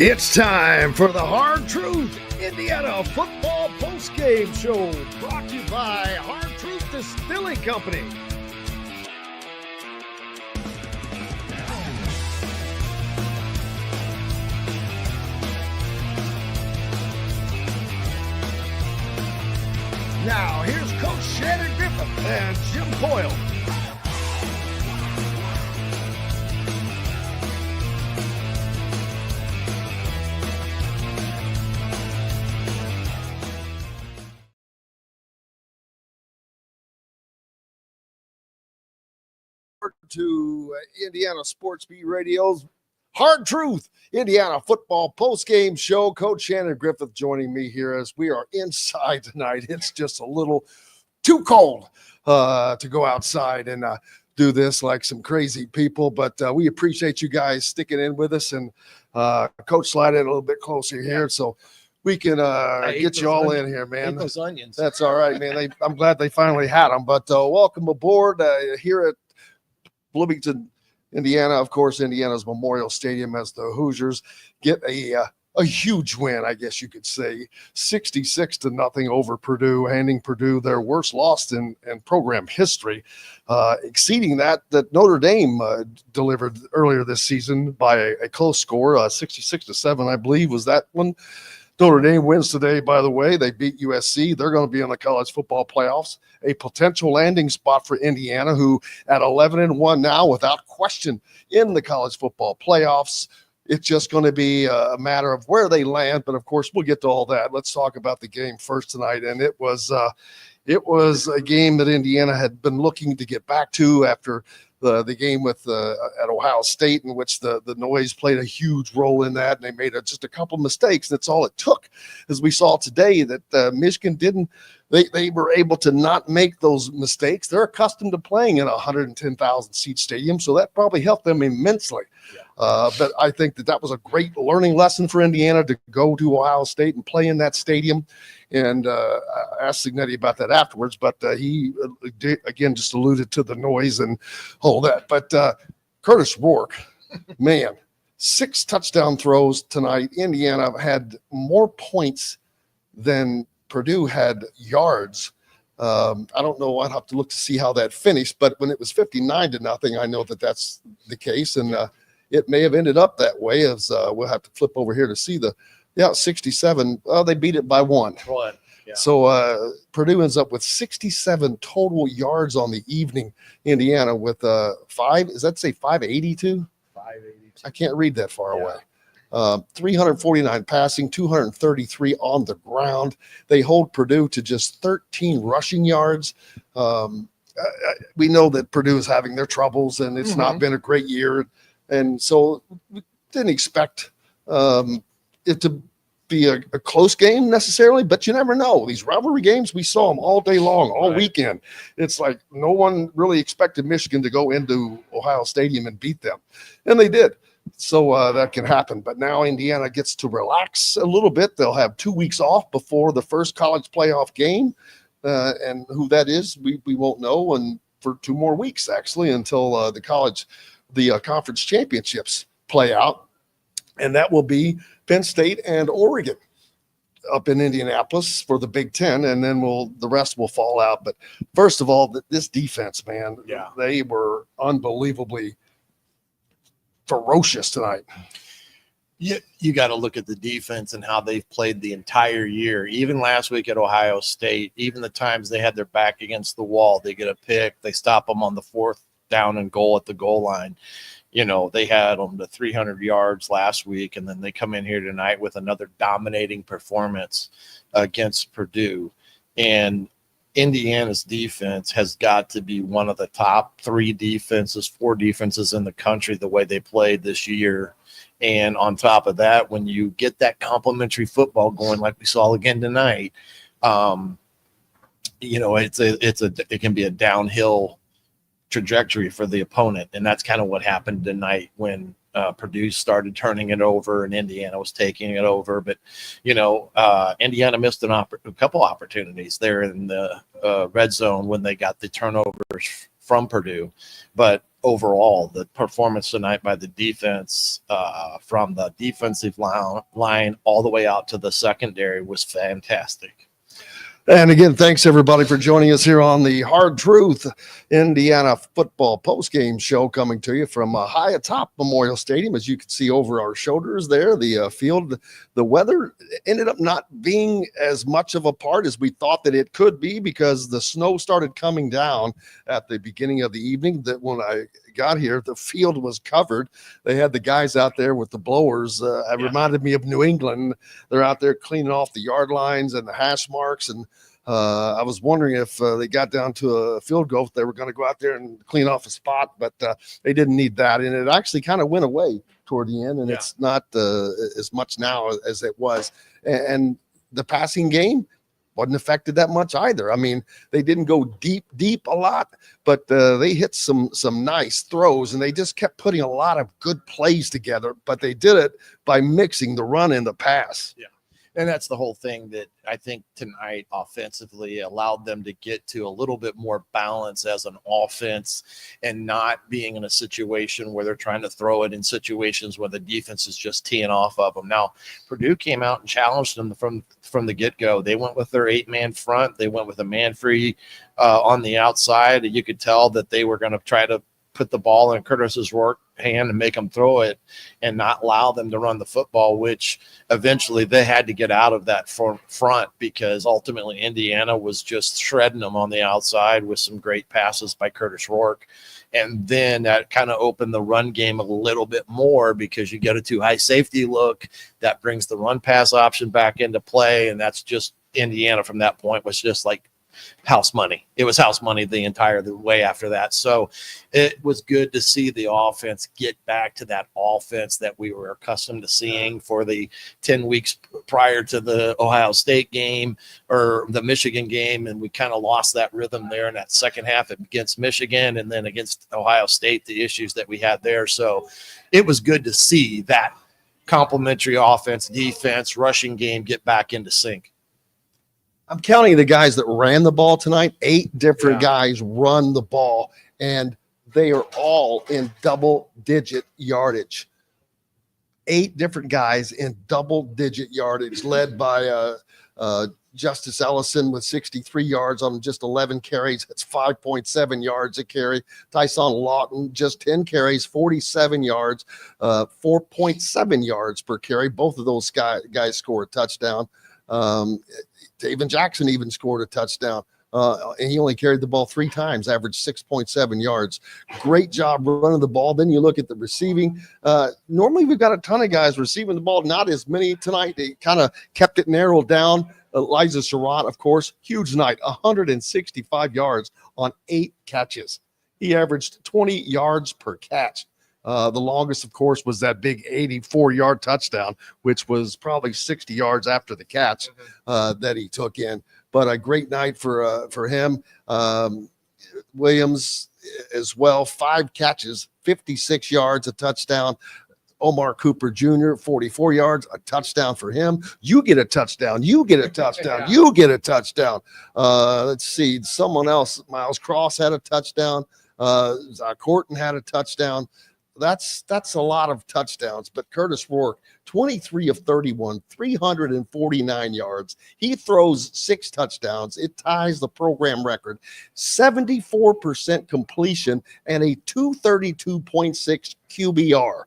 It's time for the Hard Truth Indiana Football Postgame Show, brought to you by Hard Truth Distilling Company. Now, here's Coach Shannon, Griffith, and Jim Coyle. To Indiana Sports Beat Radio's Hard Truth Indiana Football Postgame Show. Coach Shannon Griffith joining me here as we are inside tonight. It's just a little too cold to go outside and do this like some crazy people, but we appreciate you guys sticking in with us. And Coach, slide in a little bit closer here so we can get you all in here, man. Those onions. That's all right, man. I'm glad they finally had them. But welcome aboard here at Bloomington, Indiana. Of course, Indiana's Memorial Stadium, as the Hoosiers get a huge win, I guess you could say, 66-0 over Purdue, handing Purdue their worst loss in program history, exceeding that Notre Dame delivered earlier this season by a close score, 66-7, I believe, was that one. Notre Dame wins today, by the way. They beat USC. They're going to be in the college football playoffs, a potential landing spot for Indiana, who at 11-1 now, without question, in the college football playoffs. It's just going to be a matter of where they land. But, of course, we'll get to all that. Let's talk about the game first tonight. And it was a game that Indiana had been looking to get back to after the game with at Ohio State, in which the noise played a huge role in that, and they made just a couple mistakes. That's all it took, as we saw today, that Michigan didn't. They were able to not make those mistakes. They're accustomed to playing in a 110,000 seat stadium, so that probably helped them immensely. Yeah. But I think that was a great learning lesson for Indiana to go to Ohio State and play in that stadium. And I asked Signetti about that afterwards, but he again just alluded to the noise and all that. But Curtis Rourke, man, 6 touchdown throws tonight. Indiana had more points than Purdue had yards. I don't know. I'd have to look to see how that finished. But when it was 59-0, I know that that's the case, and it may have ended up that way. As we'll have to flip over here to see 67. Well, they beat it by 1. Yeah. So Purdue ends up with 67 total yards on the evening. Indiana with 582? 582. I can't read that far away. 349 passing, 233 on the ground. They hold Purdue to just 13 rushing yards. We know that Purdue is having their troubles, and it's not been a great year. And so we didn't expect it to be a close game necessarily, but you never know. These rivalry games, we saw them all day long, all weekend. It's like no one really expected Michigan to go into Ohio Stadium and beat them, and they did. So that can happen. But now Indiana gets to relax a little bit. They'll have 2 weeks off before the first college playoff game, and who that is, we won't know, and for 2 more weeks, actually, until the conference championships play out, and that will be Penn State and Oregon up in Indianapolis for the Big Ten, and then the rest will fall out. But first of all, this defense, man, they were unbelievably ferocious tonight. You got to look at the defense and how they've played the entire year. Even last week at Ohio State, even the times they had their back against the wall, they get a pick, they stop them on the 4th down and goal at the goal line. You know, they had them to 300 yards last week, and then they come in here tonight with another dominating performance against Purdue. And Indiana's defense has got to be one of the top 4 defenses in the country, the way they played this year. And on top of that, when you get that complementary football going, like we saw again tonight, it can be a downhill trajectory for the opponent. And that's kind of what happened tonight when Purdue started turning it over and Indiana was taking it over. But, Indiana missed a couple opportunities there in the red zone when they got the turnovers from Purdue. But overall, the performance tonight by the defense, from the defensive line all the way out to the secondary, was fantastic. And again, thanks everybody for joining us here on the Hard Truth Indiana football postgame show, coming to you from high atop Memorial Stadium. As you can see over our shoulders there, the field, the weather ended up not being as much of a part as we thought that it could be, because the snow started coming down at the beginning of the evening. That when I got here, the field was covered. They had the guys out there with the blowers. It reminded me of New England. They're out there cleaning off the yard lines and the hash marks. And I was wondering if they got down to a field goal, if they were going to go out there and clean off a spot, but they didn't need that. And it actually kind of went away toward the end, and it's not as much now as it was. And the passing game wasn't affected that much either. I mean, they didn't go deep a lot, but they hit some nice throws, and they just kept putting a lot of good plays together. But they did it by mixing the run and the pass. Yeah. And that's the whole thing that I think tonight offensively allowed them to get to a little bit more balance as an offense, and not being in a situation where they're trying to throw it in situations where the defense is just teeing off of them. Now, Purdue came out and challenged them from the get-go. They went with their 8-man front. They went with a man-free on the outside. You could tell that they were going to try to put the ball in Curtis's hand and make them throw it, and not allow them to run the football, which eventually they had to get out of that front, because ultimately Indiana was just shredding them on the outside with some great passes by Curtis Rourke. And then that kind of opened the run game a little bit more, because you get a too high safety look that brings the run pass option back into play. And that's just Indiana from that point was just like house money. It was house money the entire way after that. So it was good to see the offense get back to that offense that we were accustomed to seeing for the 10 weeks prior to the Ohio State game or the Michigan game. And we kind of lost that rhythm there in that second half against Michigan, and then against Ohio State, the issues that we had there. So it was good to see that complementary offense, defense, rushing game get back into sync. I'm counting the guys that ran the ball tonight. 8 different guys run the ball, and they are all in double-digit yardage. 8 different guys in double-digit yardage, led by Justice Ellison with 63 yards on just 11 carries. That's 5.7 yards a carry. Tyson Lawton, just 10 carries, 47 yards, 4.7 yards per carry. Both of those guys score a touchdown. David Jackson even scored a touchdown, and he only carried the ball 3 times, averaged 6.7 yards. Great job running the ball. Then you look at the receiving. Normally we've got a ton of guys receiving the ball, not as many tonight. They kind of kept it narrowed down. Elijah Surratt, of course, huge night, 165 yards on 8 catches. He averaged 20 yards per catch. The longest, of course, was that big 84-yard touchdown, which was probably 60 yards after the catch that he took in. But a great night for him. Williams as well, 5 catches, 56 yards, a touchdown. Omar Cooper Jr., 44 yards, a touchdown for him. You get a touchdown. You get a touchdown. You get a touchdown. Let's see. Someone else, Miles Cross had a touchdown. Corton had a touchdown. That's a lot of touchdowns. But Curtis Rourke, 23 of 31, 349 yards. He throws 6 touchdowns. It ties the program record. 74% completion and a 232.6 QBR.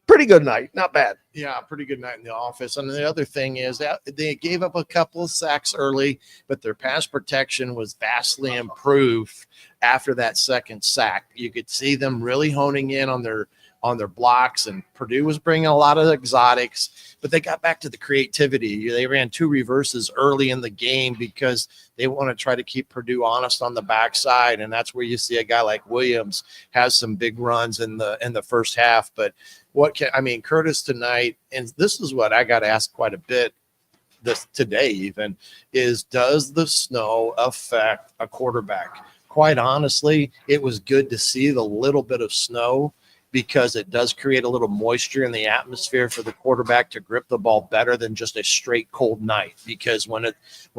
Pretty good night. Not bad. Yeah, pretty good night in the office. And the other thing is that they gave up a couple of sacks early, but their pass protection was vastly improved after that second sack. You could see them really honing in on their blocks, and Purdue was bringing a lot of exotics, but they got back to the creativity. They ran 2 reverses early in the game because they want to try to keep Purdue honest on the backside, and that's where you see a guy like Williams has some big runs in the first half. But Curtis tonight, and this is what I got asked quite a bit today even, is does the snow affect a quarterback? Quite honestly, it was good to see the little bit of snow, because it does create a little moisture in the atmosphere for the quarterback to grip the ball better than just a straight cold night. Because when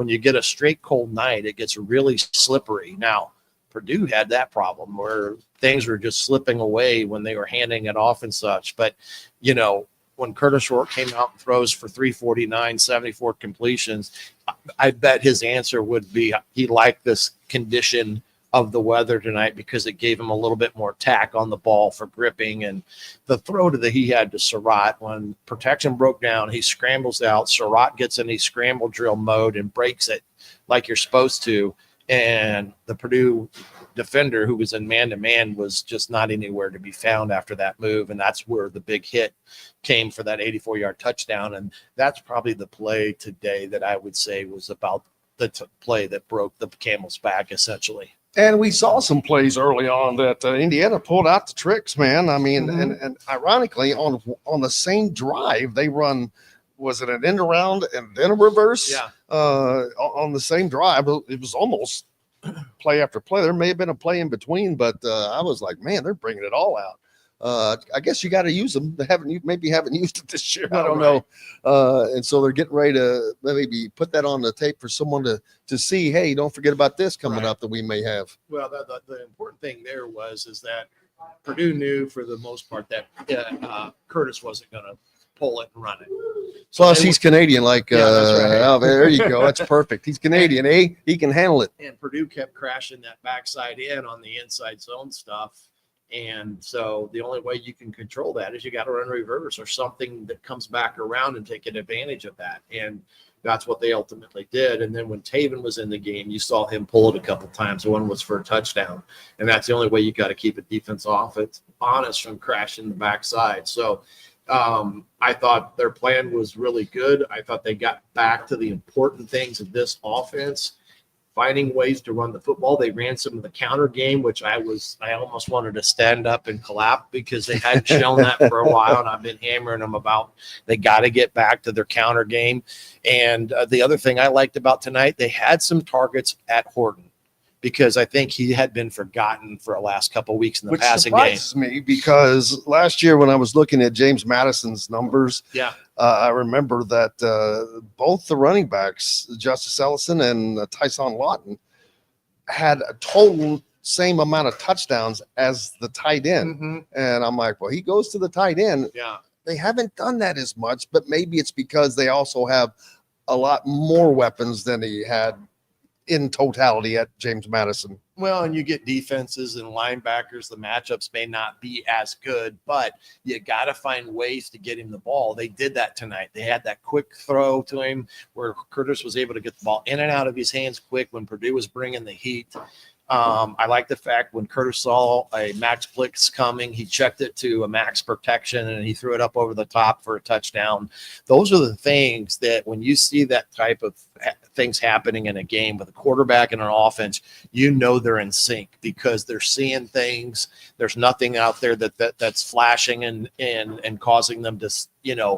you get a straight cold night, it gets really slippery. Now, Purdue had that problem where things were just slipping away when they were handing it off and such. But, when Curtis Rourke came out and throws for 349, 74 completions, I bet his answer would be he liked this condition of the weather tonight because it gave him a little bit more tack on the ball for gripping. And the throw he had to Surratt, when protection broke down, he scrambles out. Surratt gets in a scramble drill mode and breaks it like you're supposed to. And the Purdue defender, who was in man-to-man, was just not anywhere to be found after that move. And that's where the big hit came for that 84-yard touchdown. And that's probably the play today that I would say was about the play that broke the camel's back, essentially. And we saw some plays early on that Indiana pulled out the tricks, man. I mean, and ironically, on the same drive, they run, was it an end around and then a reverse? Yeah. On the same drive. It was almost play after play. There may have been a play in between, but I was like, man, they're bringing it all out. I guess you got to use them. They haven't used it this year. I don't know. And so they're getting ready to maybe put that on the tape for someone to see, hey, don't forget about this coming up that we may have. Well, the important thing there is that Purdue knew for the most part that Curtis wasn't going to pull it and run it. Plus, he's Canadian. That's right. Oh, there you go. That's perfect. He's Canadian. He can handle it. And Purdue kept crashing that backside in on the inside zone stuff. And so the only way you can control that is you got to run reverse or something that comes back around and taking advantage of that. And that's what they ultimately did. And then when Taven was in the game, you saw him pull it a couple times. One was for a touchdown. And that's the only way you got to keep a defense off. It's honest from crashing the backside. So I thought their plan was really good. I thought they got back to the important things of this offense, finding ways to run the football. They ran some of the counter game, which I almost wanted to stand up and clap because they hadn't shown that for a while. And I've been hammering them about, they got to get back to their counter game. And the other thing I liked about tonight, they had some targets at Horton, because I think he had been forgotten for the last couple of weeks in the passing game. Which surprises me, because last year when I was looking at James Madison's numbers, I remember that both the running backs, Justice Ellison and Tyson Lawton, had a total same amount of touchdowns as the tight end. Mm-hmm. And I'm like, well, he goes to the tight end. Yeah. They haven't done that as much, but maybe it's because they also have a lot more weapons than he had in totality at James Madison. Well, and you get defenses and linebackers, the matchups may not be as good, but you got to find ways to get him the ball. They did that tonight. They had that quick throw to him where Curtis was able to get the ball in and out of his hands quick when Purdue was bringing the heat. I like the fact when Curtis saw a max blitz coming, he checked it to a max protection and he threw it up over the top for a touchdown. Those are the things that when you see that type of things happening in a game with a quarterback and an offense, you know they're in sync because they're seeing things. There's nothing out there that's flashing and causing them to,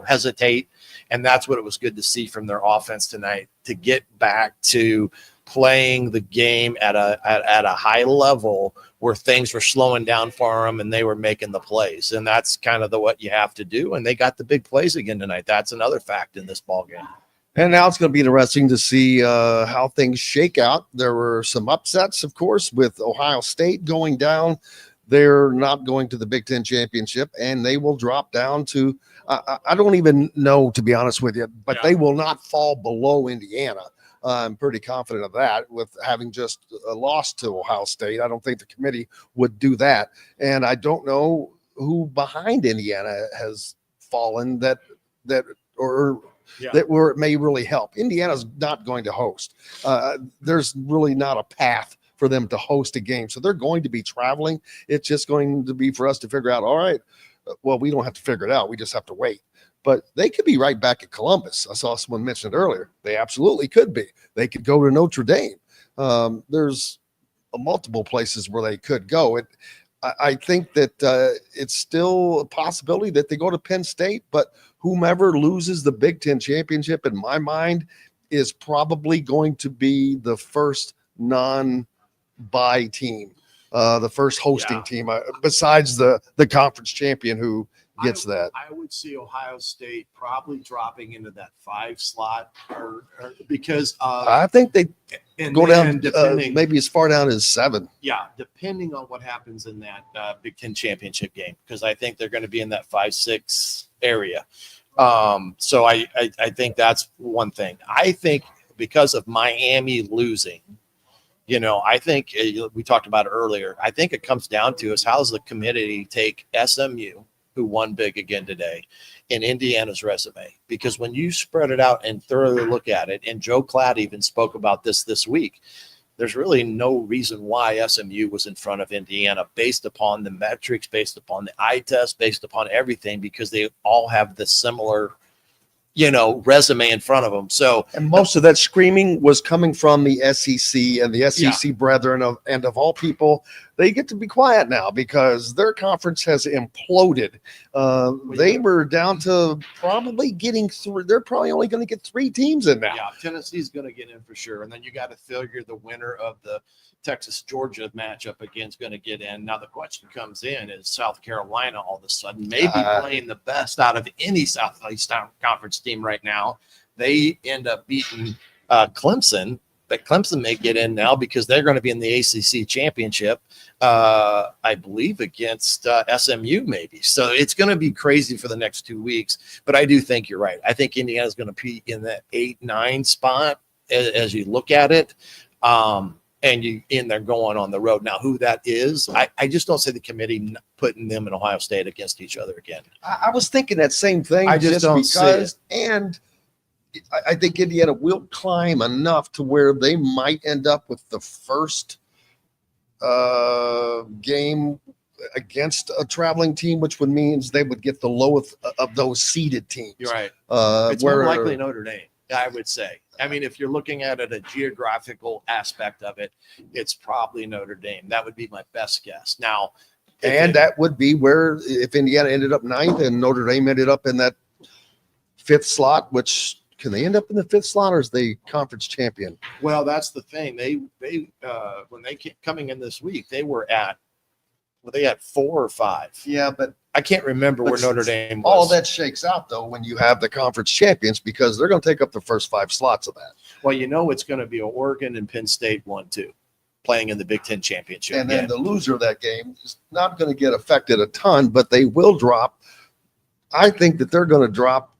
hesitate. And that's what it was good to see from their offense tonight, to get back to playing the game at a high level where things were slowing down for them and they were making the plays. And that's kind of what you have to do. And they got the big plays again tonight. That's another fact in this ball game. And now it's going to be interesting to see how things shake out. There were some upsets, of course, with Ohio State going down. They're not going to the Big Ten championship, and they will drop down to I don't even know, to be honest with you, but they will not fall below Indiana. I'm pretty confident of that with having just lost to Ohio State. I don't think the committee would do that. And I don't know who behind Indiana has fallen that where it may really help. Indiana's not going to host. There's really not a path for them to host a game. So they're going to be traveling. It's just going to be for us to figure out, all right, well, we don't have to figure it out. We just have to wait. But they could be right back at Columbus. I saw someone mention it earlier. They absolutely could be. They could go to Notre Dame. There's multiple places where they could go. I think that it's still a possibility that they go to Penn State, but whomever loses the Big Ten championship, in my mind, is probably going to be the first non-bye team, the first hosting team, besides the conference champion who gets that. I would see Ohio State probably dropping into that 5 slot or because I think And go then down maybe as far down as 7. Yeah, depending on what happens in that Big Ten championship game, because I think they're going to be in that 5-6 area. So I think that's one thing. I think because of Miami losing, I think we talked about it earlier. I think it comes down to is how's the committee take SMU, who won big again today, in Indiana's resume? Because when you spread it out and thoroughly look at it, and Joe Klatt even spoke about this week, there's really no reason why SMU was in front of Indiana based upon the metrics, based upon the eye test, based upon everything, because they all have the similar, resume in front of them. So, and most of that screaming was coming from the SEC and the SEC brethren of all people. They get to be quiet now because their conference has imploded. They were down to probably getting through. They're probably only going to get 3 teams in now. Yeah, Tennessee's going to get in for sure. And then you got to figure the winner of the Texas-Georgia matchup again is going to get in. Now the question comes in, is South Carolina all of a sudden maybe playing the best out of any Southeast Conference team right now? They end up beating Clemson, but Clemson may get in now because they're going to be in the ACC championship, I believe, against SMU maybe. So it's going to be crazy for the next 2 weeks. But I do think you're right. I think Indiana's going to be in that 8-9 spot as you look at it. And they're going on the road. Now, who that is, I just don't see the committee putting them in Ohio State against each other again. I was thinking that same thing. I just don't see it. And I think Indiana will climb enough to where they might end up with the first game against a traveling team, which would means they would get the lowest of those seeded teams. You're right. It's Where more likely Notre Dame, I would say. I mean, if you're looking at it, a geographical aspect of it, it's probably Notre Dame. That would be my best guess. Now, that would be where if Indiana ended up 9th and Notre Dame ended up in that 5th slot, which can they end up in the 5th slot or is they conference champion? Well, that's the thing. They when they came coming in this week, they were at 4 or 5. Yeah, but I can't remember where Notre Dame was. All that shakes out though when you have the conference champions because they're going to take up the first 5 slots of that. Well, it's going to be Oregon and Penn State 1-2 playing in the Big Ten championship. And then the loser of that game is not going to get affected a ton, but they will drop. I think that they're going to drop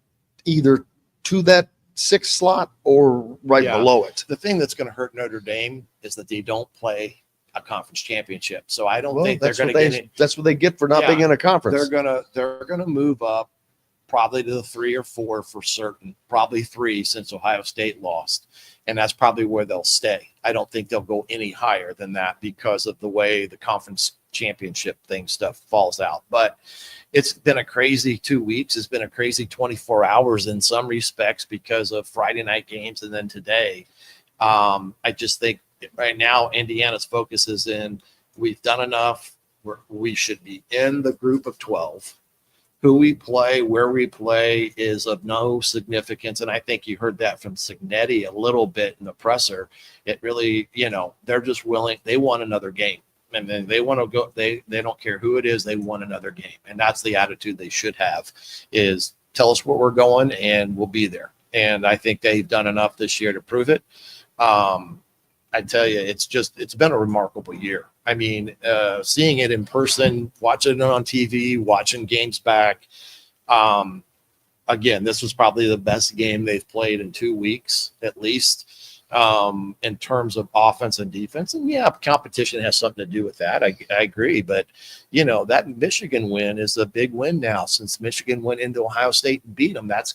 either to that 6th slot or below it. The thing that's going to hurt Notre Dame is that they don't play a conference championship. So I don't think they're going to get it. That's what they get for not being in a conference. They're going to move up probably to the 3 or 4 for certain, probably 3 since Ohio State lost. And that's probably where they'll stay. I don't think they'll go any higher than that because of the way the conference championship stuff falls out. But it's been a crazy 2 weeks. It's been a crazy 24 hours in some respects because of Friday night games and then today. I just think right now Indiana's focus is in we've done enough. We should be in the group of 12. Who we play, where we play is of no significance. And I think you heard that from Signetti a little bit in the presser. It really, they're just willing. They want another game. And then they want to go. They don't care who it is. They want another game. And that's the attitude they should have is tell us where we're going and we'll be there. And I think they've done enough this year to prove it. I tell you, it's been a remarkable year. I mean, seeing it in person, watching it on TV, watching games back. Again, this was probably the best game they've played in 2 weeks, at least, in terms of offense and defense. And yeah, competition has something to do with that. I agree. But, that Michigan win is a big win now since Michigan went into Ohio State and beat them. That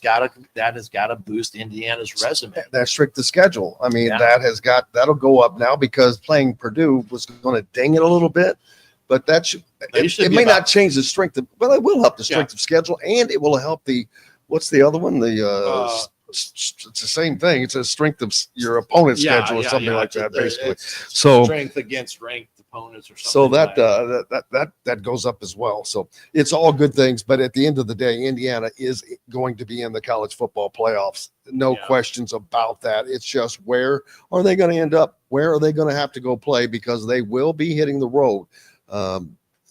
has got to boost Indiana's resume. That strict the schedule. I mean, that'll go up now because playing Purdue was going to ding it a little bit. But it may not change the strength it will help the strength of schedule, and it will help what's the other one? It's the same thing. It's a strength of your opponent's schedule or something like that, basically. So strength against ranked opponents or something. So that goes up as well. So it's all good things. But at the end of the day, Indiana is going to be in the college football playoffs. No questions about that. It's just where are they going to end up? Where are they going to have to go play? Because they will be hitting the road.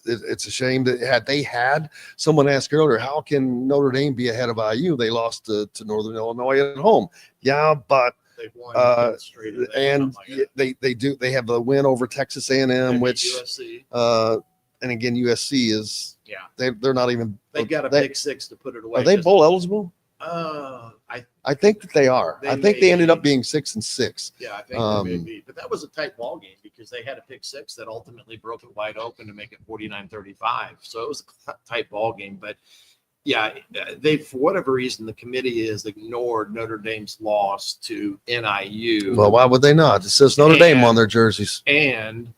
It's a shame that someone asked earlier, how can Notre Dame be ahead of IU? They lost to Northern Illinois at home. Yeah, but They've won Uh, straight of that, and something like that. they have the win over Texas A&M, They beat which USC. and again USC is they're not even They've got a pick six to put it away. Are they bowl eligible? I think that they are. I think they ended up being 6-6. Yeah, I think they may be. But that was a tight ball game because they had a pick six that ultimately broke it wide open to make it 49-35. So it was a tight ball game. But yeah, they, for whatever reason, the committee has ignored Notre Dame's loss to NIU. Well, why would they not? It says Notre Dame on their jerseys. And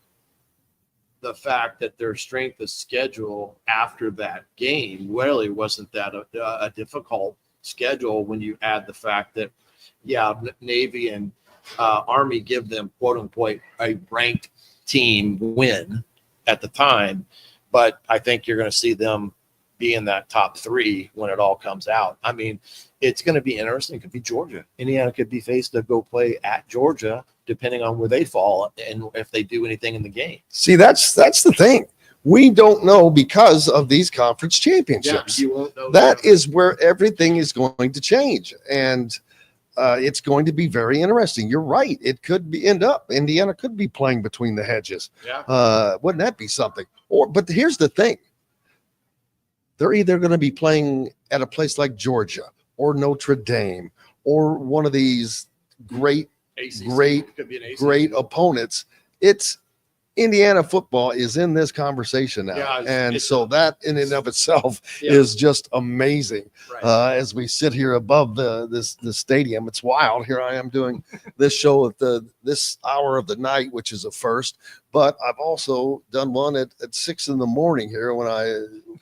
the fact that their strength of schedule after that game really wasn't that a difficult schedule when you add the fact that, Navy and Army give them, quote unquote, a ranked team win at the time. But I think you're going to see them be in that top three when it all comes out. I mean, it's going to be interesting. It could be Georgia. Indiana could be faced to go play at Georgia, depending on where they fall and if they do anything in the game. See, that's the thing. We don't know because of these conference championships. You won't know that is where everything is going to change. And it's going to be very interesting. You're right. It could be Indiana could be playing between the hedges. Yeah. Wouldn't that be something? But here's the thing. They're either going to be playing at a place like Georgia or Notre Dame or one of these great opponents. It's Indiana football is in this conversation now. So that in and of itself is just amazing. Right. As we sit here above the stadium, it's wild. Here I am doing this show at this hour of the night, which is a first, but I've also done one at 6 a.m. here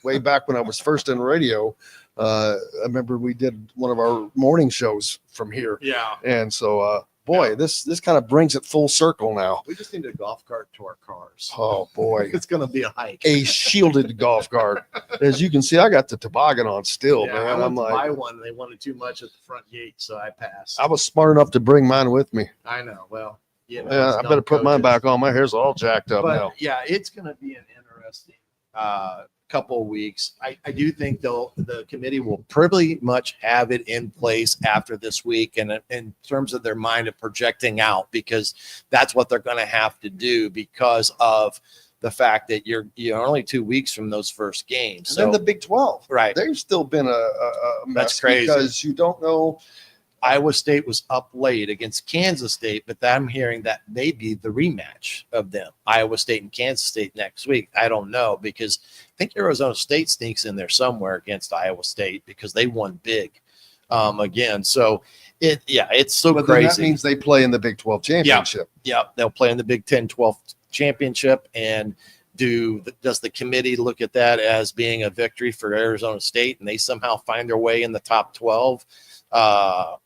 way back when I was first in radio. I remember we did one of our morning shows from here. Yeah. And so, this kind of brings it full circle now. We just need a golf cart to our cars. Oh, boy. It's going to be a hike. A shielded golf cart. As you can see, I got the toboggan on still, man. I I'm like, buy one. They wanted too much at the front gate, so I passed. I was smart enough to bring mine with me. I know. Well, I better put mine back on. My hair's all jacked up now. Yeah, it's going to be an interesting couple of weeks. I do think the committee will pretty much have it in place after this week, and in terms of their mind of projecting out, because that's what they're going to have to do because of the fact that you're only 2 weeks from those first games. And then the Big 12, right? There's still been a mess. That's crazy because you don't know. Iowa State was up late against Kansas State, but I'm hearing that may be the rematch of them, Iowa State and Kansas State next week. I don't know, because I think Arizona State sneaks in there somewhere against Iowa State because they won big again. So it's so but crazy. That means they play in the Big 12 championship. Yeah, they'll play in the Big 10-12 championship. And does the committee look at that as being a victory for Arizona State and they somehow find their way in the top 12?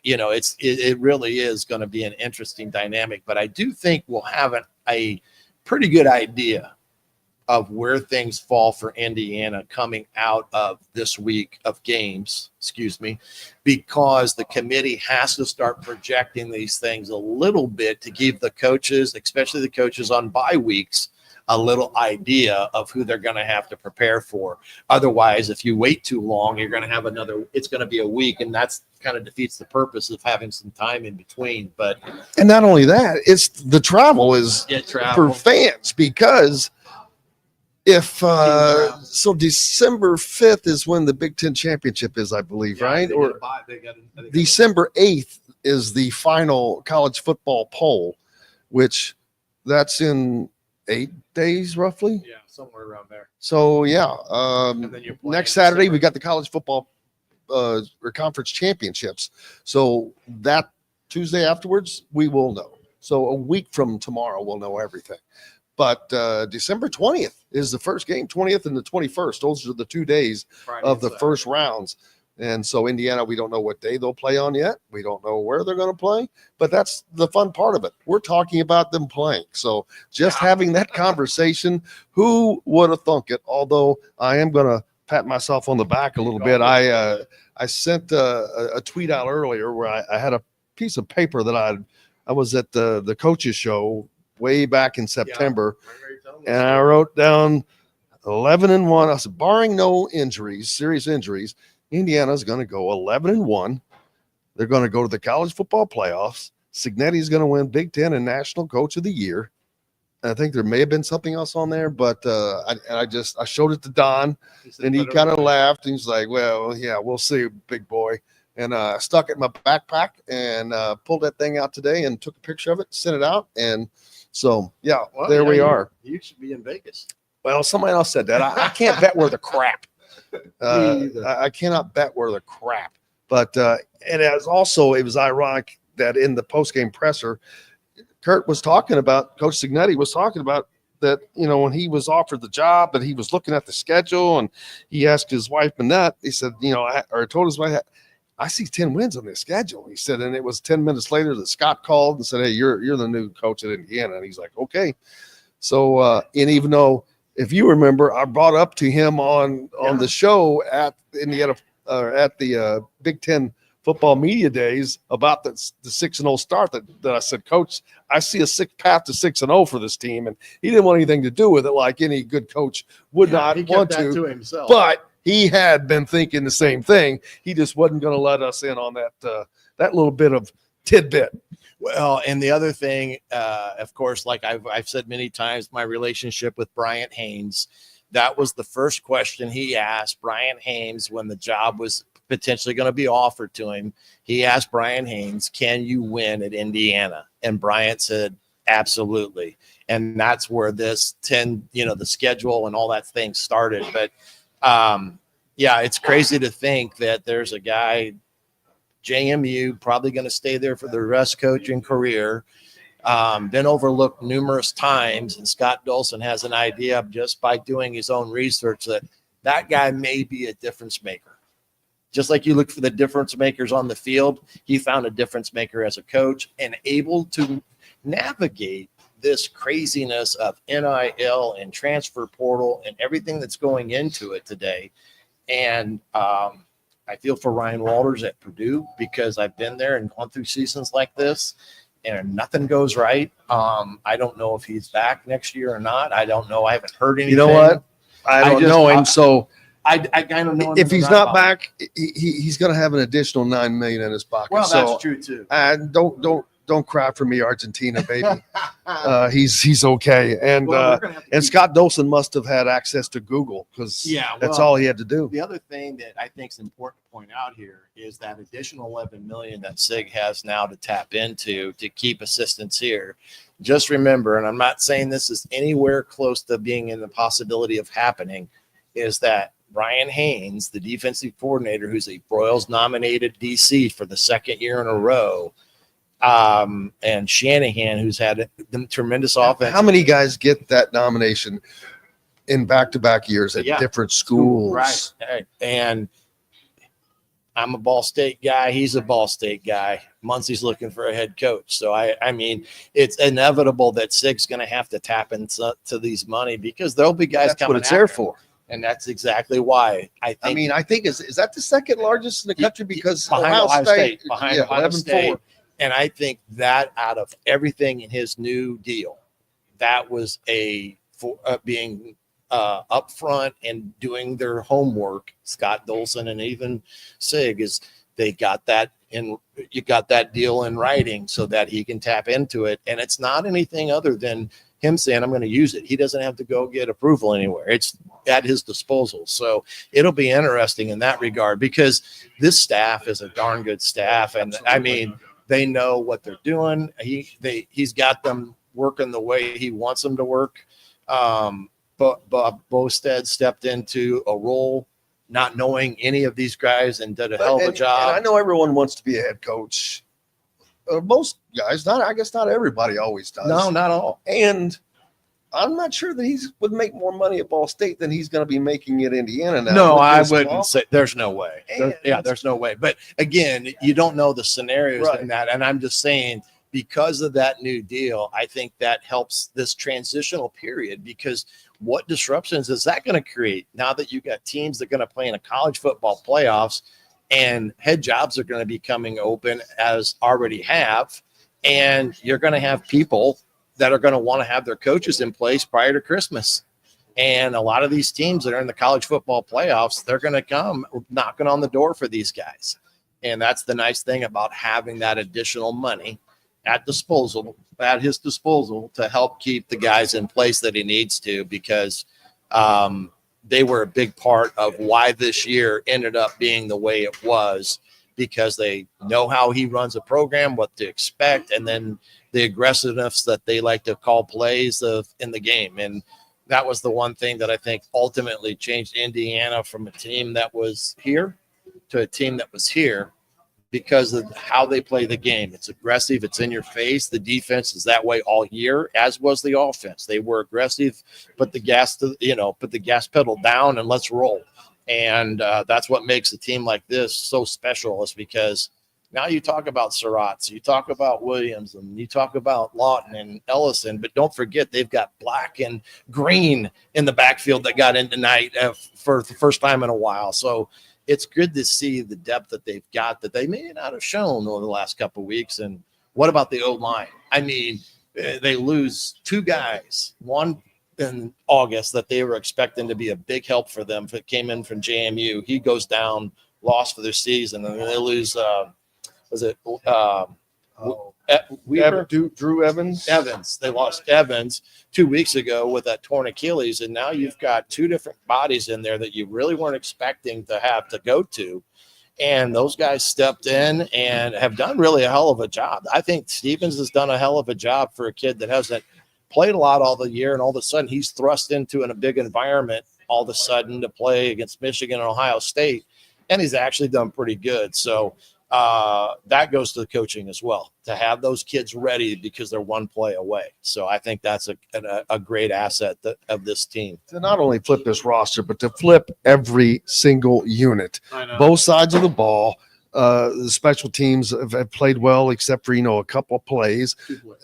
It really is going to be an interesting dynamic, but I do think we'll have a pretty good idea of where things fall for Indiana coming out of this week of games, because the committee has to start projecting these things a little bit to give the coaches, especially the coaches on bye weeks, a little idea of who they're going to have to prepare for. Otherwise, if you wait too long, you're going to have it's going to be a week, and that's kind of defeats the purpose of having some time in between. And not only that, it's the travel is for fans, because if so December 5th is when the Big Ten championship is, I believe, right? Or December 8th is the final college football poll, which that's in 8 days roughly. Yeah, somewhere around there. So next Saturday we got the college football or conference championships. So that Tuesday afterwards we will know. So a week from tomorrow we'll know everything. But December 20th is the first game, 20th and the 21st. Those are the 2 days of the first rounds. And so Indiana, we don't know what day they'll play on yet. We don't know where they're going to play, but that's the fun part of it. We're talking about them playing. So just having that conversation, who would have thunk it? Although I am going to pat myself on the back a little bit. I sent a tweet out earlier where I had a piece of paper that I was at the coaches show way back in September, and I wrote down 11-1. I said, barring no injuries, serious injuries, Indiana's going to go 11-1. They're going to go to the college football playoffs. Signetti's going to win Big Ten and National Coach of the Year. I think there may have been something else on there, but I showed it to Don, and he kind of laughed. And he's like, "Well, yeah, we'll see, big boy." And stuck it in my backpack and pulled that thing out today and took a picture of it, sent it out, and so yeah, well, there we are. You should be in Vegas. Well, somebody else said that. I can't bet worth a crap. I cannot bet worth a crap. But it was ironic that in the postgame presser, Coach Signetti was talking about that, when he was offered the job, that he was looking at the schedule, and he asked his wife, Manette, he said, or told his wife, I see 10 wins on this schedule. He said, and it was 10 minutes later that Scott called and said, "Hey, you're the new coach at Indiana." And he's like, "Okay." So, and even though, if you remember, I brought up to him on the show at Indiana, at the Big Ten football media days about the 6-0 start that I said, "Coach, I see a path to 6-0 for this team." And he didn't want anything to do with it, like any good coach would not want to himself. But he had been thinking the same thing. He just wasn't going to let us in on that little bit of tidbit. Well, and the other thing, of course, like I've said many times, my relationship with Bryant Haynes, that was the first question he asked Bryant Haynes when the job was potentially going to be offered to him. He asked Bryant Haynes, "Can you win at Indiana?" And Bryant said, "Absolutely." And that's where this the schedule and all that thing started. But yeah, it's crazy to think that there's a guy, JMU, probably going to stay there for the rest coaching career, been overlooked numerous times, and Scott Dolson has an idea just by doing his own research that guy may be a difference maker. Just like you look for the difference makers on the field, he found a difference maker as a coach and able to navigate this craziness of NIL and transfer portal and everything that's going into it today. And I feel for Ryan Walters at Purdue, because I've been there and gone through seasons like this and nothing goes right. I don't know if he's back next year or not. I don't know. I haven't heard anything. You know what? I don't know him. So I kind of know him. If he's not back, he's going to have an additional $9 million in his pocket. Well, that's true too. And don't cry for me, Argentina, baby. He's okay. And and Scott Dolson must have had access to Google, because that's all he had to do. The other thing that I think is important to point out here is that additional $11 million that SIG has now to tap into to keep assistants here. Just remember, and I'm not saying this is anywhere close to being in the possibility of happening, is that Brian Haynes, the defensive coordinator, who's a Broyles nominated DC for the second year in a row, and Shanahan, who's had a tremendous offense. How many guys get that nomination in back-to-back years at different schools? Right. And I'm a Ball State guy. He's a Ball State guy. Muncie's looking for a head coach. So, I mean, it's inevitable that SIG's going to have to tap into these money, because there'll be guys coming. That's what it's there for. And that's exactly why I think is that the second largest in the country, because behind Ohio State, behind Ohio State. And I think that out of everything in his new deal, that was being upfront and doing their homework. Scott Dolson and even SIG they got that you got that deal in writing so that he can tap into it. And it's not anything other than him saying, "I'm going to use it." He doesn't have to go get approval anywhere. It's at his disposal. So it'll be interesting in that regard, because this staff is a darn good staff. And I mean, they know what they're doing. He's got them working the way he wants them to work. But Bob Bostad stepped into a role not knowing any of these guys and did a hell of a job. And I know everyone wants to be a head coach. Most guys, I guess not everybody always does. No, not all. And I'm not sure that he would make more money at Ball State than he's going to be making at Indiana now. No, I wouldn't say. There's no way. There's no way. But again, you don't know the scenarios in that. And I'm just saying, because of that new deal, I think that helps this transitional period, because what disruptions is that going to create now that you've got teams that are going to play in a college football playoffs, and head jobs are going to be coming open, as already have, and you're going to have people that are going to want to have their coaches in place prior to Christmas. And a lot of these teams that are in the college football playoffs, they're going to come knocking on the door for these guys. And that's the nice thing about having that additional money, at his disposal to help keep the guys in place that he needs to, because they were a big part of why this year ended up being the way it was, because they know how he runs a program, what to expect, and then the aggressiveness that they like to call plays in the game. And that was the one thing that I think ultimately changed Indiana from a team that was here to a team that was here, because of how they play the game. It's aggressive. It's in your face. The defense is that way all year, as was the offense. They were aggressive, put the gas pedal down and let's roll. And that's what makes a team like this so special, is because now you talk about Surratt, you talk about Williams, and you talk about Lawton and Ellison, but don't forget they've got Black and Green in the backfield that got in tonight for the first time in a while. So it's good to see the depth that they've got that they may not have shown over the last couple of weeks. And what about the O-line? I mean, they lose two guys, one in August that they were expecting to be a big help for them. If it came in from JMU, he goes down, lost for their season, and then they lose. Weaver? Drew Evans. They lost Evans 2 weeks ago with that torn Achilles, and now you've got two different bodies in there that you really weren't expecting to have to go to. And those guys stepped in and have done really a hell of a job. I think Stevens has done a hell of a job for a kid that hasn't played a lot all the year, and all of a sudden he's thrust into a big environment all of a sudden to play against Michigan and Ohio State, and he's actually done pretty good. So that goes to the coaching as well, to have those kids ready because they're one play away. So I think that's a great asset of this team. To not only flip this roster, but to flip every single unit, both sides of the ball. The special teams have played well, except for, a couple of plays,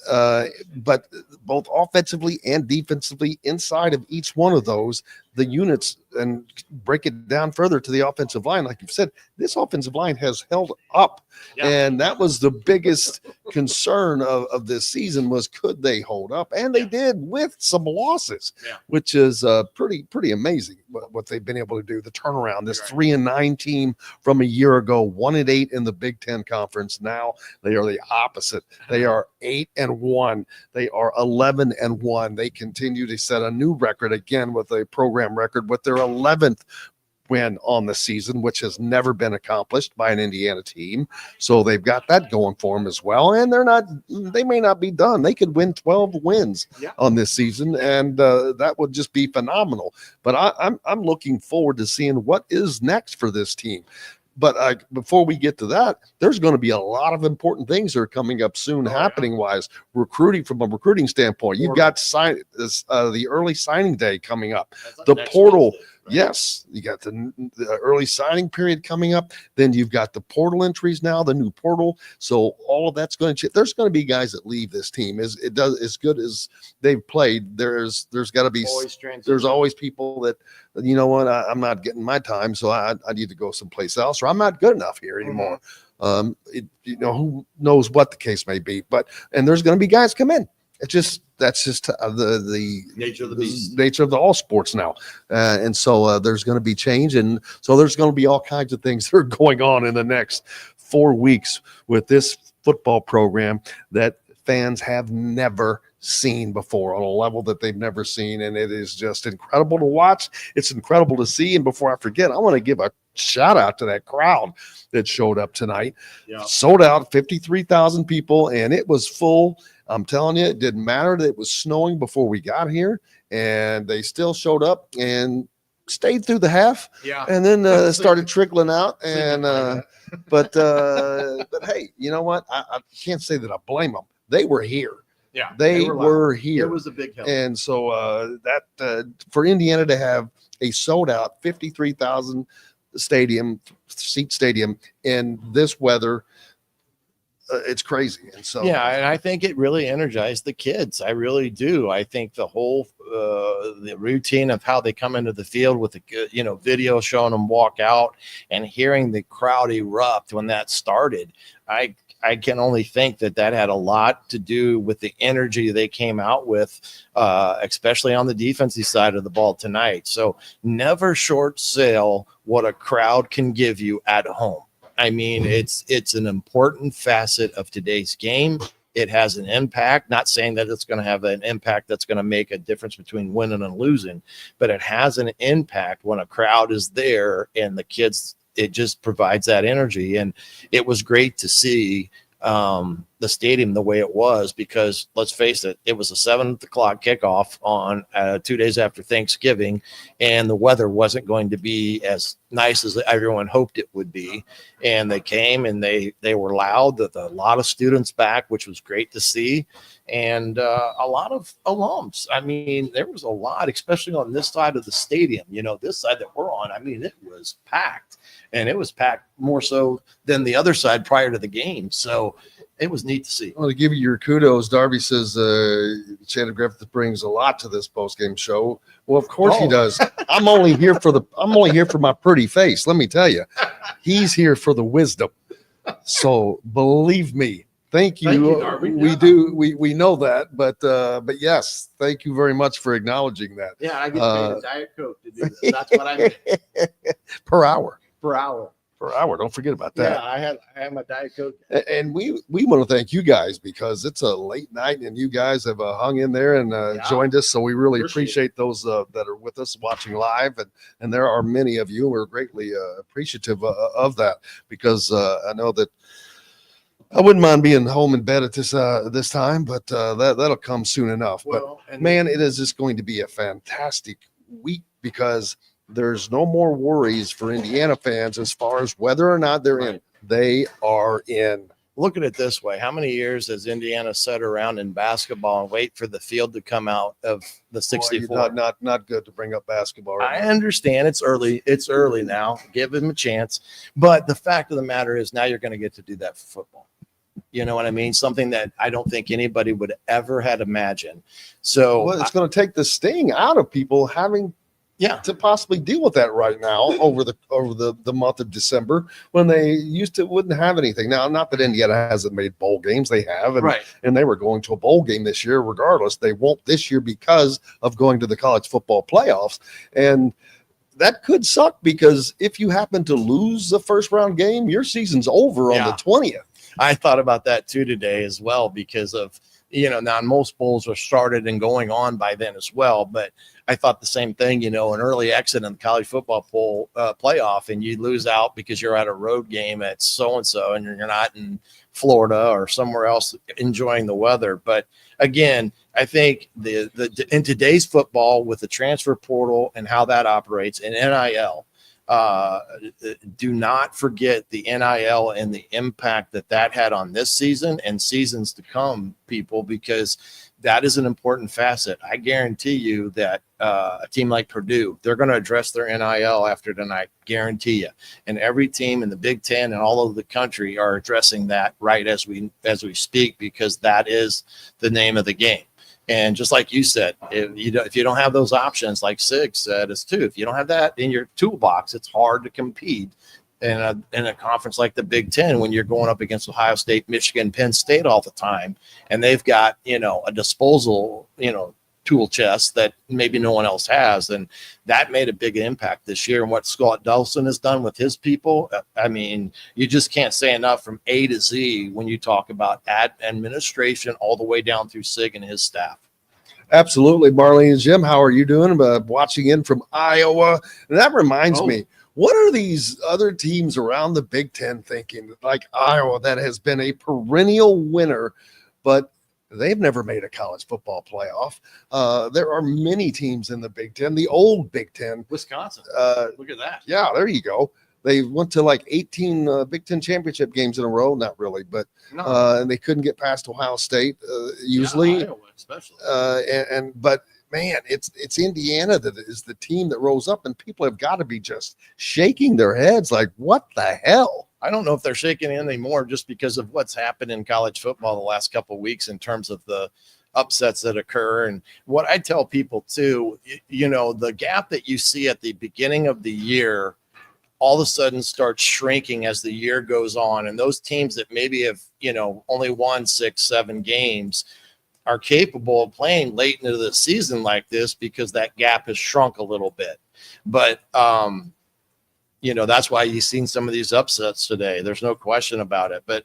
but both offensively and defensively inside of each one of those, the units, and break it down further to the offensive line. Like you've said, this offensive line has held up. Yeah. And that was the biggest concern of this season, was could they hold up? And they did, with some losses, which is pretty amazing what they've been able to do. The turnaround, this 3-9 team from a year ago, 1-8 in the Big Ten Conference. Now they are the opposite. They are 8-1. They are 11-1. They continue to set a new record again with a program record with their 11th win on the season, which has never been accomplished by an Indiana team. So they've got that going for them as well. And they may not be done. They could win 12 wins on this season, and that would just be phenomenal. But I'm looking forward to seeing what is next for this team. But before we get to that, there's going to be a lot of important things that are coming up soon, happening-wise, recruiting from a recruiting standpoint. You've got the early signing day coming up, the portal. Wednesday, right? Yes, you got the early signing period coming up. Then you've got the portal entries now, the new portal. So all of that's going to change. There's going to be guys that leave this team. As good as they've played, there's got to be there's always people that, you know what, I'm not getting my time, so I need to go someplace else, or I'm not good enough here anymore. Who knows what the case may be, and there's going to be guys come in. That's just the nature of the beast, nature of all sports now, and so there's going to be change, and so there's going to be all kinds of things that are going on in the next 4 weeks with this football program that fans have never seen before, on a level that they've never seen, and it is just incredible to watch. It's incredible to see. And before I forget, I want to give a shout out to that crowd that showed up tonight. Sold out, 53,000 people, and it was full. I'm telling you, it didn't matter that it was snowing before we got here, and they still showed up and stayed through the half. And then started trickling out. And but hey, you know what? I can't say that I blame them. They were here. They were here. It was a big help. And so that for Indiana to have a sold out 53,000 seat stadium in this weather, it's crazy. And so and I think it really energized the kids. I really do. I think the whole the routine of how they come into the field with the video showing them walk out and hearing the crowd erupt when that started, I can only think that had a lot to do with the energy they came out with, especially on the defensive side of the ball tonight. So never short sale what a crowd can give you at home. I mean, it's an important facet of today's game. It has an impact, not saying that it's going to have an impact that's going to make a difference between winning and losing, but it has an impact when a crowd is there and the kids, it just provides that energy. And it was great to see the stadium the way it was, because let's face it, it was a 7:00 kickoff on 2 days after Thanksgiving, and the weather wasn't going to be as nice as everyone hoped it would be. And they came and they were loud, with a lot of students back, which was great to see, and a lot of alums. I mean, there was a lot, especially on this side of the stadium, this side that we're on. I mean, it was packed, and it was packed more so than the other side prior to the game. So it was neat to see. I want to give you your kudos. Darby says Shannon Griffith brings a lot to this post-game show. Well, of course he does. I'm only here for my pretty face. Let me tell you, he's here for the wisdom. So believe me. Thank you. Darby. We do. We know that, but yes, thank you very much for acknowledging that. Yeah, I get paid a Diet Coke to do this. That's what I make per hour. per hour. Per hour. Don't forget about that. Yeah, I had my Diet Coke. And we want to thank you guys, because it's a late night and you guys have hung in there and joined us. So we really appreciate those that are with us watching live. And there are many of you. We're greatly appreciative of that, because I know that I wouldn't mind being home in bed at this time, but that'll come soon enough. Well, but man, it is just going to be a fantastic week, because there's no more worries for Indiana fans as far as whether or not they're in. They are in. Look at it this way. How many years has Indiana sat around in basketball and wait for the field to come out of the 64? Boy, not good to bring up basketball right I now. understand it's early. It's early now. Give them a chance. But the fact of the matter is, now you're going to get to do that for football. You know what I mean? Something that I don't think anybody would ever had imagined. So Well, it's going to take the sting out of people having to possibly deal with that right now over the month of December, when they wouldn't have anything. Now, not that Indiana hasn't made bowl games, they have, and they were going to a bowl game this year regardless. They won't this year because of going to the college football playoffs, and that could suck, because if you happen to lose the first round game, your season's over on the 20th. I thought about that too today as well, because of, now most bowls are started and going on by then as well. But I thought the same thing, an early exit in the college football playoff, and you lose out because you're at a road game at so-and-so and you're not in Florida or somewhere else enjoying the weather. But again, I think in today's football, with the transfer portal and how that operates, and NIL, do not forget the NIL and the impact that had on this season and seasons to come, people, because that is an important facet. I guarantee you that a team like Purdue, they're going to address their NIL after tonight, guarantee you. And every team in the Big Ten and all over the country are addressing that right as we speak, because that is the name of the game. And just like you said, if you don't have those options, like Sig said, it's too. If you don't have that in your toolbox, it's hard to compete in a conference like the Big Ten, when you're going up against Ohio State, Michigan, Penn State all the time, and they've got a disposal tool chest that maybe no one else has. And that made a big impact this year. And what Scott Dawson has done with his people, I mean, you just can't say enough from A to Z when you talk about administration all the way down through Sig and his staff. Absolutely. Marlene and Jim, how are you doing? Watching in from Iowa. And that reminds me, what are these other teams around the Big Ten thinking? Like Iowa, that has been a perennial winner, but they've never made a college football playoff. There are many teams in the Big Ten, the old Big Ten. Wisconsin. Look at that. Yeah, there you go. They went to like 18 Big Ten championship games in a row. Not really, but and they couldn't get past Ohio State usually. Iowa especially. But man, it's Indiana that is the team that rose up, and people have got to be just shaking their heads like, what the hell? I don't know if they're shaking in anymore, just because of what's happened in college football the last couple of weeks in terms of the upsets that occur. And what I tell people too, the gap that you see at the beginning of the year all of a sudden starts shrinking as the year goes on. And those teams that maybe have, only won 6-7 games are capable of playing late into the season like this, because that gap has shrunk a little bit. But, that's why you've seen some of these upsets today. There's no question about it. But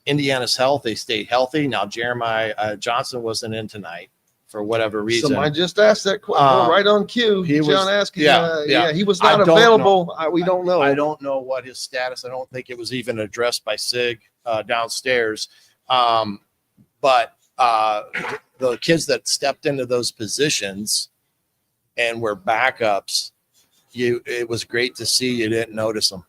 Indiana's health, they stayed healthy. Now, Jeremiah Johnson wasn't in tonight for whatever reason. Somebody just asked that question right on cue. He John was asking, yeah. he was not available. We don't know. I don't know what his status. I don't think it was even addressed by Sig downstairs. But the kids that stepped into those positions and were backups, it was great to see you didn't notice them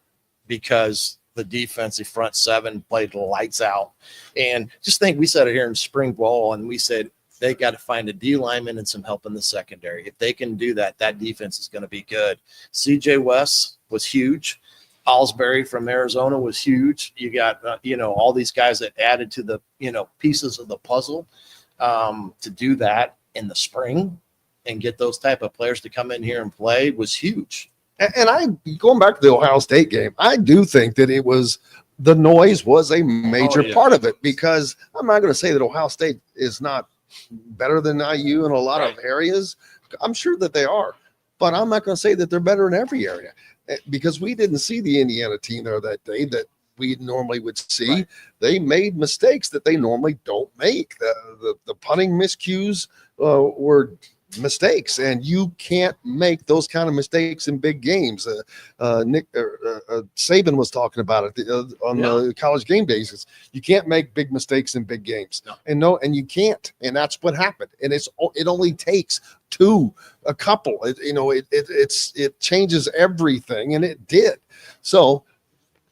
because the defensive front seven played the lights out. And just think, we said it here in spring ball, and we said they got to find a D lineman and some help in the secondary. If they can do that, that defense is going to be good. CJ West was huge. Alsbury from Arizona was huge. You got, all these guys that added to the, pieces of the puzzle to do that in the spring and get those type of players to come in here and play was huge. And going back to the Ohio State game, I do think that the noise was a major part of it, because I'm not going to say that Ohio State is not better than IU in a lot of areas. I'm sure that they are, but I'm not going to say that they're better in every area, because we didn't see the Indiana team there that day that we normally would see. Right. They made mistakes that they normally don't make. The punting miscues were mistakes, and you can't make those kind of mistakes in big games. Nick Saban was talking about it on the college game days. You can't make big mistakes in big games, and you can't, and that's what happened. And it only takes a couple. It changes everything, and it did. So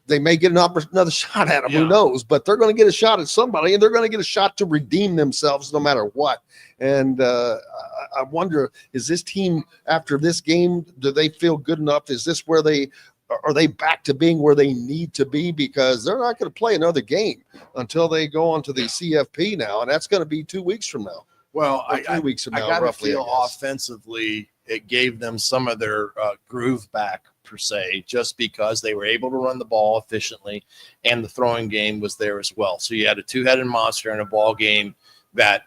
they may get another shot at them. Who knows? But they're going to get a shot at somebody, and they're going to get a shot to redeem themselves no matter what. And I wonder, is this team after this game, do they feel good enough? Is this where are they back to being where they need to be? Because they're not going to play another game until they go on to the CFP now, and that's going to be 2 weeks from now. Well, 3 weeks from now, I roughly. Feel offensively, it gave them some of their groove back, per se, just because they were able to run the ball efficiently, and the throwing game was there as well. So you had a two-headed monster in a ball game that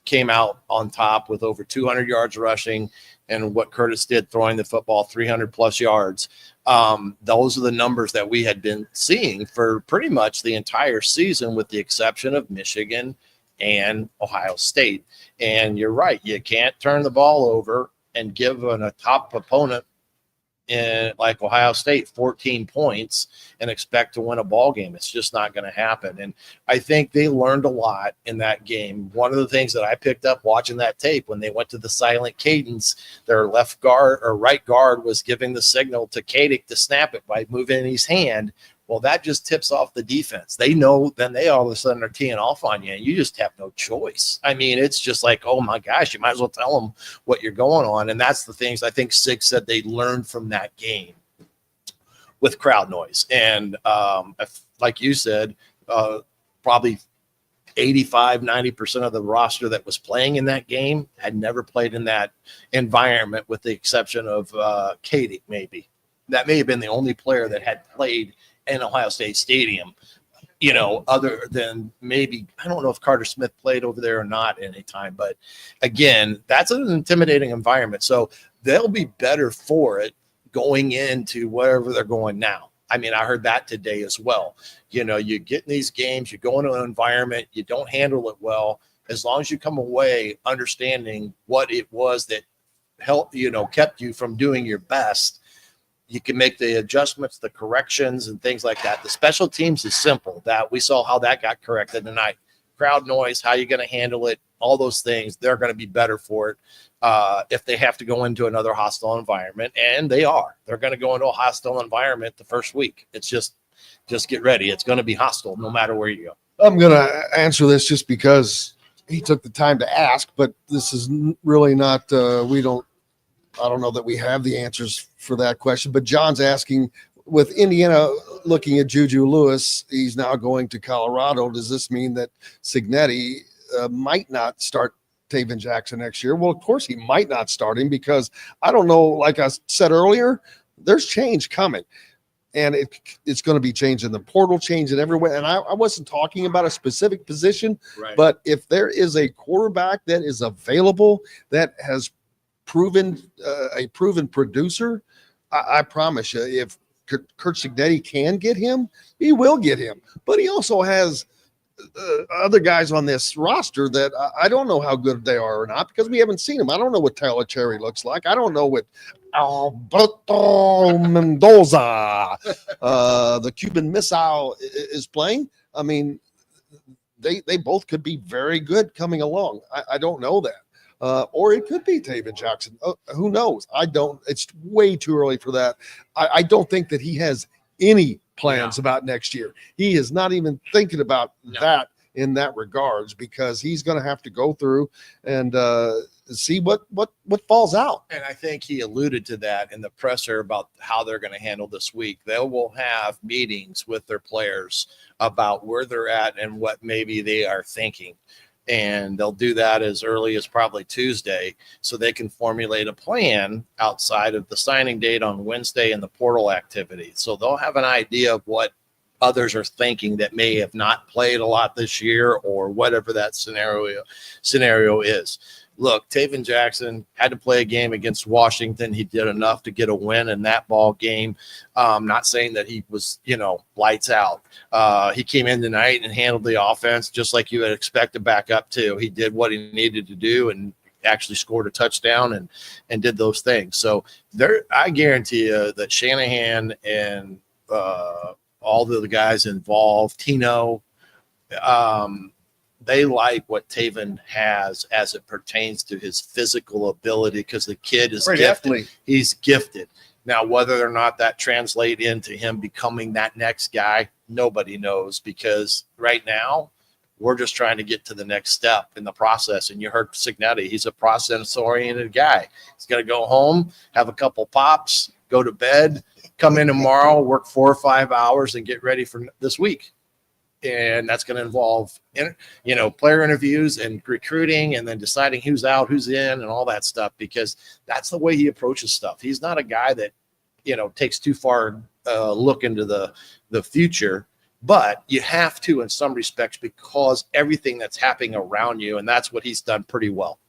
came out on top with over 200 yards rushing, and what Curtis did throwing the football 300 plus yards. Those are the numbers that we had been seeing for pretty much the entire season, with the exception of Michigan and Ohio State. And you're right, you can't turn the ball over and give a top opponent in like Ohio State 14 points and expect to win a ball game. It's just not going to happen. And I think they learned a lot in that game. One of the things that I picked up watching that tape, when they went to the silent cadence, their left guard or right guard was giving the signal to Kadick to snap it by moving his hand. Well, that just tips off the defense. They know, then they all of a sudden are teeing off on you, and you just have no choice. I mean, it's just like, oh my gosh, you might as well tell them what you're going on. And that's the things I think Sig said they learned from that game with crowd noise. And like you said, probably 85-90% of the roster that was playing in that game had never played in that environment, with the exception of Kadick, maybe. That may have been the only player that had played in Ohio State Stadium, other than maybe, I don't know if Carter Smith played over there or not at any time, but again, that's an intimidating environment. So they'll be better for it going into wherever they're going now. I mean, I heard that today as well. You get in these games, you go into an environment, you don't handle it well. As long as you come away understanding what it was that helped, kept you from doing your best, you can make the adjustments, the corrections, and things like that. The special teams is simple. That we saw how that got corrected tonight. Crowd noise, how you're going to handle it, all those things, they're going to be better for it if they have to go into another hostile environment, and they are. They're going to go into a hostile environment the first week. It's just get ready. It's going to be hostile no matter where you go. I'm going to answer this just because he took the time to ask, but this is really not I don't know that we have the answers for that question, but John's asking, with Indiana looking at Juju Lewis, he's now going to Colorado. Does this mean that Cignetti might not start Taven Jackson next year? Well, of course he might not start him, because I don't know, like I said earlier, there's change coming. And it's going to be changing the portal, changing everywhere. And I wasn't talking about a specific position, but if there is a quarterback that is available that has proven a proven producer, I promise you, if Kurt Signetti can get him, he will get him. But he also has other guys on this roster that I don't know how good they are or not because we haven't seen them. I don't know what Tyler Cherry looks like. I don't know what Alberto Mendoza, the Cuban Missile, is playing. I mean, they both could be very good coming along. I don't know that. Or it could be Taven Jackson. Who knows? It's way too early for that. I don't think that he has any plans about next year. He is not even thinking about that in that regards because he's going to have to go through and see what falls out. And I think he alluded to that in the presser about how they're going to handle this week. They will have meetings with their players about where they're at and what maybe they are thinking. And they'll do that as early as probably Tuesday so they can formulate a plan outside of the signing date on Wednesday and the portal activity. So they'll have an idea of what others are thinking that may have not played a lot this year or whatever that scenario is. Look, Taven Jackson had to play a game against Washington. He did enough to get a win in that ball game. Not saying that he was, lights out. He came in tonight and handled the offense just like you would expect to back up to. He did what he needed to do and actually scored a touchdown and did those things. So I guarantee you that Shanahan and all the guys involved, Tino, they like what Taven has as it pertains to his physical ability because the kid is gifted. Definitely. He's gifted. Now, whether or not that translate into him becoming that next guy, nobody knows because right now we're just trying to get to the next step in the process. And you heard Signetti. He's a process-oriented guy. He's going to go home, have a couple pops, go to bed, come in tomorrow, work 4 or 5 hours, and get ready for this week. And that's going to involve, player interviews and recruiting and then deciding who's out, who's in and all that stuff, because that's the way he approaches stuff. He's not a guy that, takes too far look into the future, but you have to in some respects because everything that's happening around you. And that's what he's done pretty well.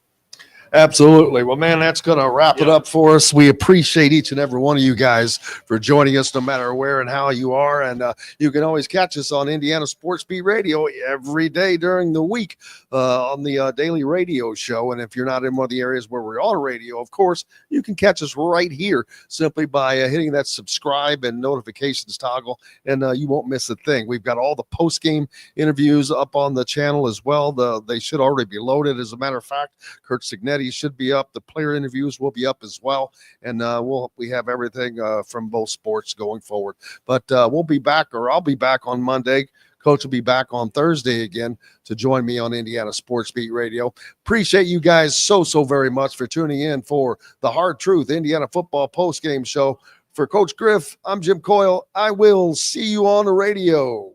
Absolutely. Well, man, that's going to wrap it up for us. We appreciate each and every one of you guys for joining us no matter where and how you are. And you can always catch us on Indiana Sports Beat Radio every day during the week on the daily radio show. And if you're not in one of the areas where we're on radio, of course, you can catch us right here simply by hitting that subscribe and notifications toggle, and you won't miss a thing. We've got all the post-game interviews up on the channel as well. They should already be loaded. As a matter of fact, Kurt Signetti should be up. The player interviews will be up as well. And we have everything from both sports going forward. But we'll be back, or I'll be back on Monday. Coach will be back on Thursday again to join me on Indiana Sports Beat Radio. Appreciate you guys so very much for tuning in for the Hard Truth Indiana Football Postgame Show. For Coach Griff, I'm Jim Coyle. I will see you on the radio.